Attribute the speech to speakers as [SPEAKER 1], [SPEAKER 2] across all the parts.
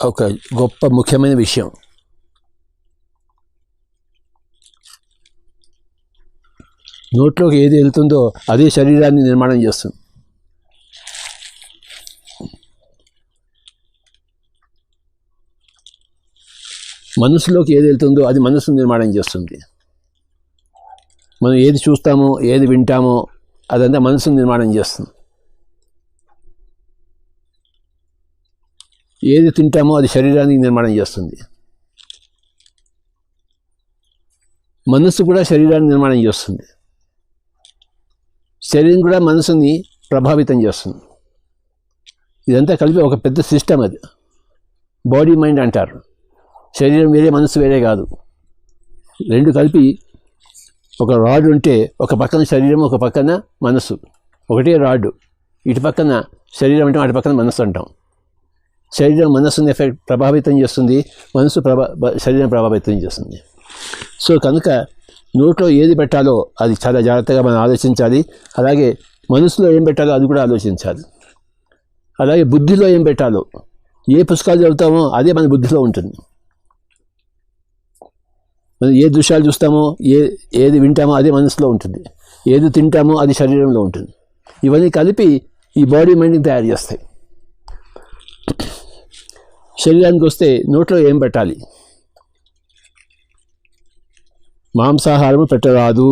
[SPEAKER 1] ఒక గొప్ప ముఖ్యమైన విషయం. నోట్లోకి ఏది వెళ్తుందో అదే శరీరాన్ని నిర్మాణం చేస్తుంది. మనసులోకి ఏది వెళ్తుందో అది మనసును నిర్మాణం చేస్తుంది. మనం ఏది చూస్తామో ఏది వింటామో అదంతా మనసును నిర్మాణం చేస్తుంది. ఏది తింటామో అది శరీరానికి నిర్మాణం చేస్తుంది. మనస్సు కూడా శరీరాన్ని నిర్మాణం చేస్తుంది. శరీరం కూడా మనసుని ప్రభావితం చేస్తుంది. ఇదంతా కలిపి ఒక పెద్ద సిస్టమ్. అది బాడీ మైండ్ అంటారు. శరీరం వేరే, మనసు వేరే కాదు. రెండు కలిపి ఒక రాడ్ ఉంటే ఒక పక్కన శరీరం, ఒక పక్కన మనసు. ఒకటే రాడ్. ఇటు పక్కన శరీరం అంటాం, అటు పక్కన మనసు అంటాం. శరీరం మనసుని ప్రభావితం చేస్తుంది, మనసు శరీరం ప్రభావితం చేస్తుంది. సో కనుక నోట్లో ఏది పెట్టాలో అది చాలా జాగ్రత్తగా మనం ఆలోచించాలి. అలాగే మనసులో ఏం పెట్టాలో అది కూడా ఆలోచించాలి. అలాగే బుద్ధిలో ఏం పెట్టాలో, ఏ పుస్తకాలు చదువుతామో అదే మన బుద్ధిలో ఉంటుంది. మనం ఏ దృశ్యాలు చూస్తామో, ఏది వింటామో అదే మనసులో ఉంటుంది. ఏది తింటామో అది శరీరంలో ఉంటుంది. ఇవన్నీ కలిపి ఈ బాడీ మైండ్ని తయారు చేస్తాయి. శరీరానికి వస్తే నోట్లో ఏం పెట్టాలి? మాంసాహారము పెట్టరాదు,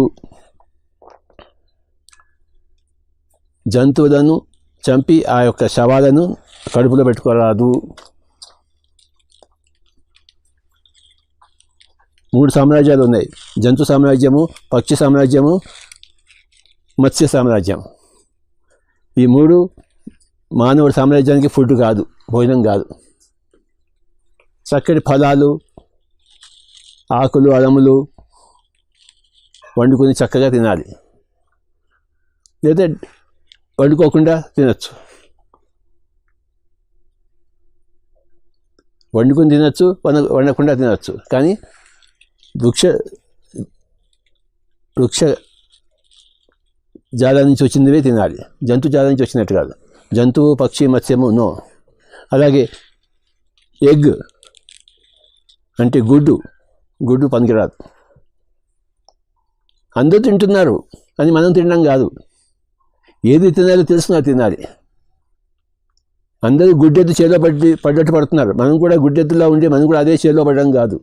[SPEAKER 1] జంతువులను చంపి ఆ యొక్క శవాలను కడుపులో పెట్టుకోరాదు. 3 సామ్రాజ్యాలు ఉన్నాయి. జంతు సామ్రాజ్యము, పక్షి సామ్రాజ్యము, మత్స్య సామ్రాజ్యం. ఈ 3 మానవుడి సామ్రాజ్యానికి ఫుడ్ కాదు, భోజనం కాదు. చక్కటి ఫలాలు, ఆకులు, అలములు వండుకొని చక్కగా తినాలి. లేదా వండుకోకుండా తినచ్చు. వండుకొని తినచ్చు, వండకుండా తినచ్చు. కానీ వృక్ష జాల నుంచి వచ్చినవే తినాలి. జంతు జాల నుంచి వచ్చినట్టు కాదు. జంతువు, పక్షి, మత్స్యము నో. అలాగే ఎగ్ అంటే గుడ్డు పనికిరాదు. అందరూ తింటున్నారు అని మనం తినడం కాదు. ఏది తినాలో తెలుసుకున్నా తినాలి. అందరూ గుడ్డెద్దు చేలో పడ్డట్టు పడుతున్నారు. మనం కూడా గుడ్డెద్దులా ఉండి మనం కూడా అదే చేలో పడడం కాదు.